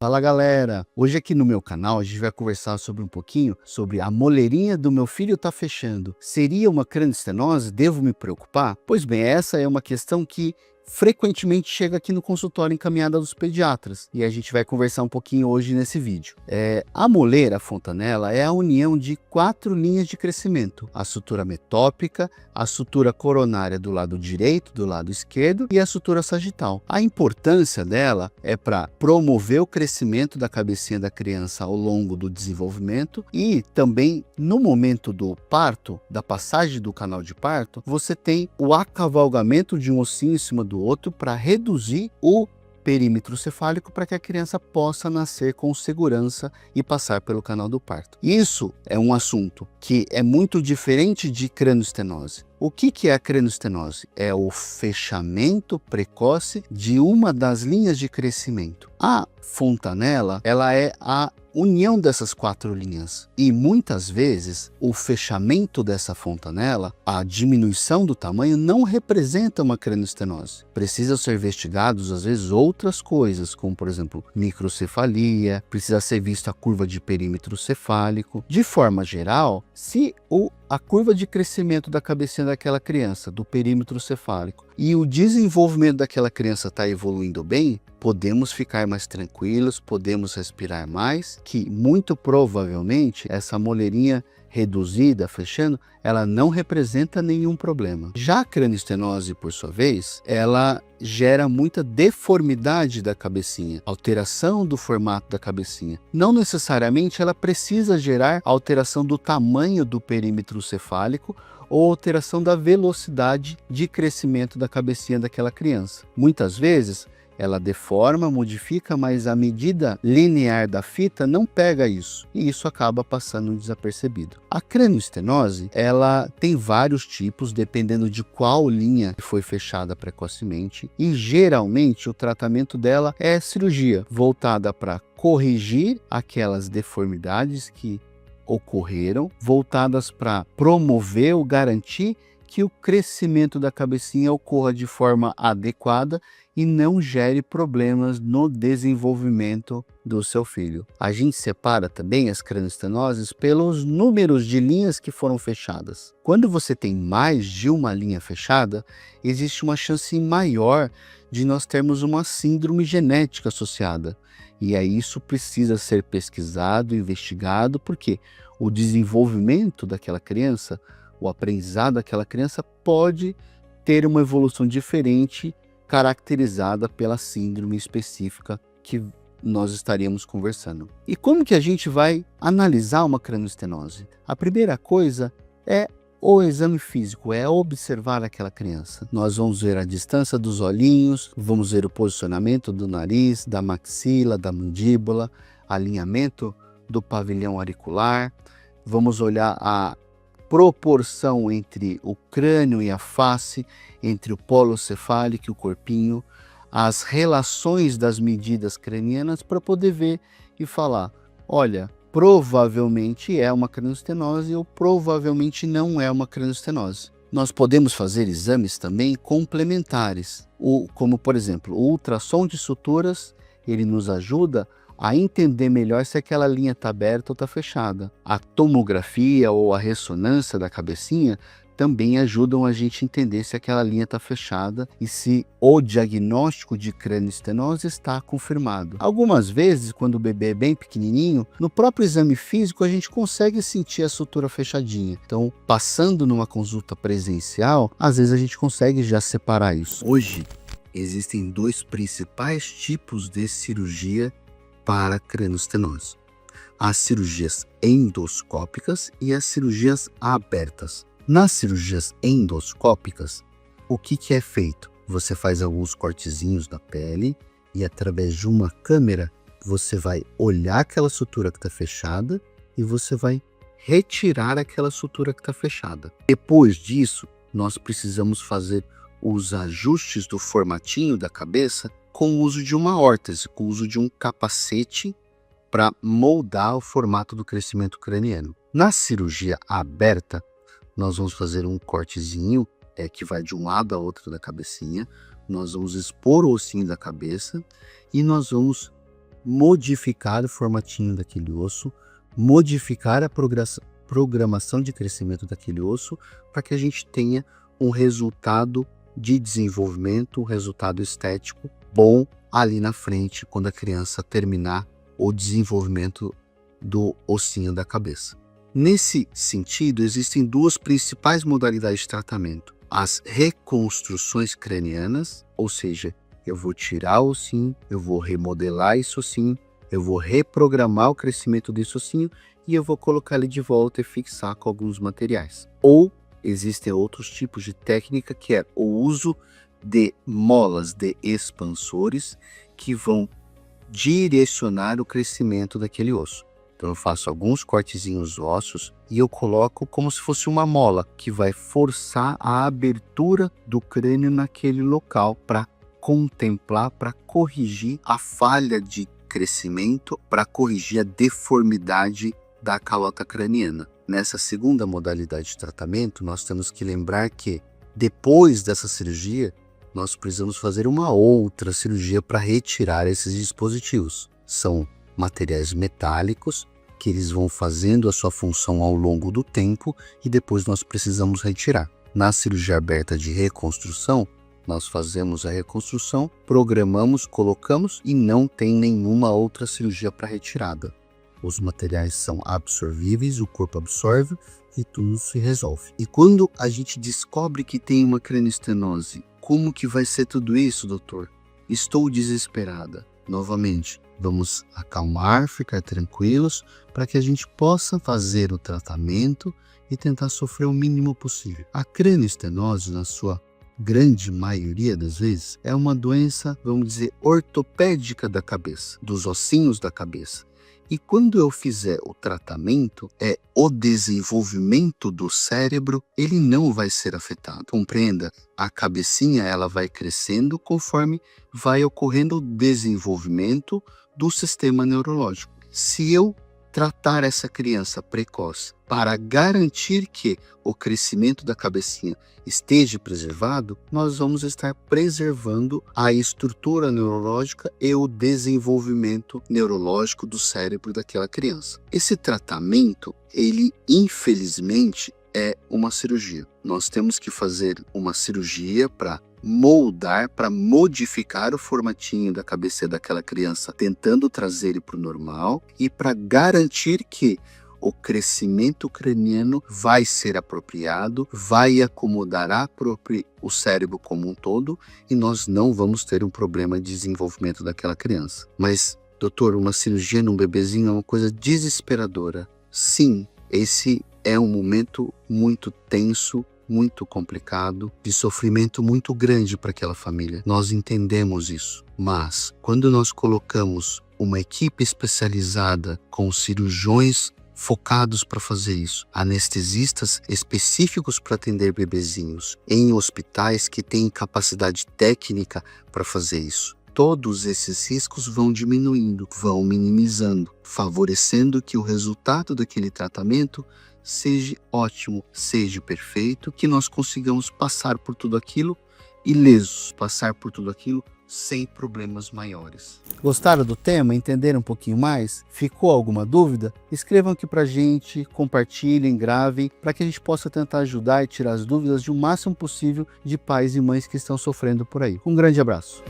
Fala galera, hoje aqui no meu canal a gente vai conversar sobre um pouquinho sobre a moleirinha do meu filho tá fechando. Seria uma cranistenose? Devo me preocupar? Pois bem, essa é uma questão que frequentemente chega aqui no consultório encaminhada dos pediatras e a gente vai conversar um pouquinho hoje nesse vídeo. A moleira, a fontanela, é a união de 4 linhas de crescimento: a sutura metópica, a sutura coronária do lado direito, do lado esquerdo e a sutura sagital. A importância dela é para promover o crescimento da cabecinha da criança ao longo do desenvolvimento e também no momento do parto, da passagem do canal de parto, você tem o acavalgamento de um ossinho em cima do outro para reduzir o perímetro cefálico para que a criança possa nascer com segurança e passar pelo canal do parto. Isso é um assunto que é muito diferente de crânioestenose. O que é a crânioestenose? É o fechamento precoce de uma das linhas de crescimento. A fontanela, ela é a união dessas 4 linhas e muitas vezes o fechamento dessa fontanela, a diminuição do tamanho, não representa uma crânioestenose. Precisa ser investigados às vezes outras coisas, como por exemplo microcefalia, precisa ser vista a curva de perímetro cefálico. De forma geral, se a curva de crescimento da cabecinha daquela criança, do perímetro cefálico, e o desenvolvimento daquela criança está evoluindo bem, podemos ficar mais tranquilos, podemos respirar mais, que muito provavelmente essa moleirinha reduzida, fechando, ela não representa nenhum problema. Já a crânioestenose, por sua vez, ela gera muita deformidade da cabecinha, alteração do formato da cabecinha. Não necessariamente ela precisa gerar alteração do tamanho do perímetro cefálico ou alteração da velocidade de crescimento da cabecinha daquela criança. Muitas vezes ela deforma, modifica, mas a medida linear da fita não pega isso, e isso acaba passando desapercebido. A crânioestenose, ela tem vários tipos, dependendo de qual linha foi fechada precocemente, e geralmente o tratamento dela é cirurgia, voltada para corrigir aquelas deformidades que ocorreram, voltadas para promover ou garantir que o crescimento da cabecinha ocorra de forma adequada e não gere problemas no desenvolvimento do seu filho. A gente separa também as crânioestenoses pelos números de linhas que foram fechadas. Quando você tem mais de uma linha fechada, existe uma chance maior de nós termos uma síndrome genética associada. E aí isso precisa ser pesquisado, investigado, porque o desenvolvimento daquela criança, o aprendizado daquela criança pode ter uma evolução diferente, caracterizada pela síndrome específica que nós estaríamos conversando. E como que a gente vai analisar uma crânioestenose? A primeira coisa é o exame físico, é observar aquela criança. Nós vamos ver a distância dos olhinhos, vamos ver o posicionamento do nariz, da maxila, da mandíbula, alinhamento do pavilhão auricular, vamos olhar a proporção entre o crânio e a face, entre o polo cefálico e o corpinho, as relações das medidas cranianas para poder ver e falar, olha, provavelmente é uma crânioestenose ou provavelmente não é uma crânioestenose. Nós podemos fazer exames também complementares, como por exemplo, o ultrassom de suturas, ele nos ajuda a entender melhor se aquela linha está aberta ou está fechada. A tomografia ou a ressonância da cabecinha também ajudam a gente a entender se aquela linha está fechada e se o diagnóstico de crânioestenose está confirmado. Algumas vezes, quando o bebê é bem pequenininho, no próprio exame físico a gente consegue sentir a sutura fechadinha. Então, passando numa consulta presencial, às vezes a gente consegue já separar isso. Hoje, existem 2 principais tipos de cirurgia para crânioestenose: as cirurgias endoscópicas e as cirurgias abertas. Nas cirurgias endoscópicas, o que é feito? Você faz alguns cortezinhos da pele e através de uma câmera você vai olhar aquela sutura que está fechada e você vai retirar aquela sutura que está fechada. Depois disso, nós precisamos fazer os ajustes do formatinho da cabeça com o uso de uma órtese, com o uso de um capacete para moldar o formato do crescimento craniano. Na cirurgia aberta, nós vamos fazer um cortezinho que vai de um lado a outro da cabecinha, nós vamos expor o ossinho da cabeça e nós vamos modificar o formatinho daquele osso, modificar a programação de crescimento daquele osso, para que a gente tenha um resultado de desenvolvimento, um resultado estético bom ali na frente, quando a criança terminar o desenvolvimento do ossinho da cabeça. Nesse sentido, existem duas principais modalidades de tratamento: as reconstruções cranianas, ou seja, eu vou tirar o ossinho, eu vou remodelar esse ossinho, eu vou reprogramar o crescimento desse ossinho e eu vou colocar ele de volta e fixar com alguns materiais. Ou existem outros tipos de técnica, que é o uso de molas, de expansores, que vão direcionar o crescimento daquele osso. Então eu faço alguns cortezinhos ossos e eu coloco como se fosse uma mola que vai forçar a abertura do crânio naquele local para contemplar, para corrigir a falha de crescimento, para corrigir a deformidade da calota craniana. Nessa segunda modalidade de tratamento, nós temos que lembrar que depois dessa cirurgia, nós precisamos fazer uma outra cirurgia para retirar esses dispositivos. São materiais metálicos que eles vão fazendo a sua função ao longo do tempo e depois nós precisamos retirar. Na cirurgia aberta de reconstrução, nós fazemos a reconstrução, programamos, colocamos e não tem nenhuma outra cirurgia para retirada. Os materiais são absorvíveis, o corpo absorve e tudo se resolve. E quando a gente descobre que tem uma cranioestenose, como que vai ser tudo isso, doutor? Estou desesperada. Novamente, vamos acalmar, ficar tranquilos, para que a gente possa fazer o tratamento e tentar sofrer o mínimo possível. A cranioestenose, na sua grande maioria das vezes, é uma doença, vamos dizer, ortopédica da cabeça, dos ossinhos da cabeça. E quando eu fizer o tratamento, o desenvolvimento do cérebro, ele não vai ser afetado. Compreenda, a cabecinha ela vai crescendo conforme vai ocorrendo o desenvolvimento do sistema neurológico. Se eu tratar essa criança precoce para garantir que o crescimento da cabecinha esteja preservado, nós vamos estar preservando a estrutura neurológica e o desenvolvimento neurológico do cérebro daquela criança. Esse tratamento, ele infelizmente é uma cirurgia. Nós temos que fazer uma cirurgia para moldar, para modificar o formatinho da cabeça daquela criança, tentando trazer ele para o normal e para garantir que o crescimento craniano vai ser apropriado, vai acomodar o cérebro como um todo e nós não vamos ter um problema de desenvolvimento daquela criança. Mas, doutor, uma cirurgia num bebezinho é uma coisa desesperadora. Sim, esse é um momento muito tenso, muito complicado, de sofrimento muito grande para aquela família. Nós entendemos isso, mas quando nós colocamos uma equipe especializada com cirurgiões focados para fazer isso, anestesistas específicos para atender bebezinhos, em hospitais que têm capacidade técnica para fazer isso, todos esses riscos vão diminuindo, vão minimizando, favorecendo que o resultado daquele tratamento seja ótimo, seja perfeito, que nós consigamos passar por tudo aquilo ilesos, passar por tudo aquilo sem problemas maiores. Gostaram do tema? Entenderam um pouquinho mais? Ficou alguma dúvida? Escrevam aqui pra gente, compartilhem, gravem, para que a gente possa tentar ajudar e tirar as dúvidas de o máximo possível de pais e mães que estão sofrendo por aí. Um grande abraço!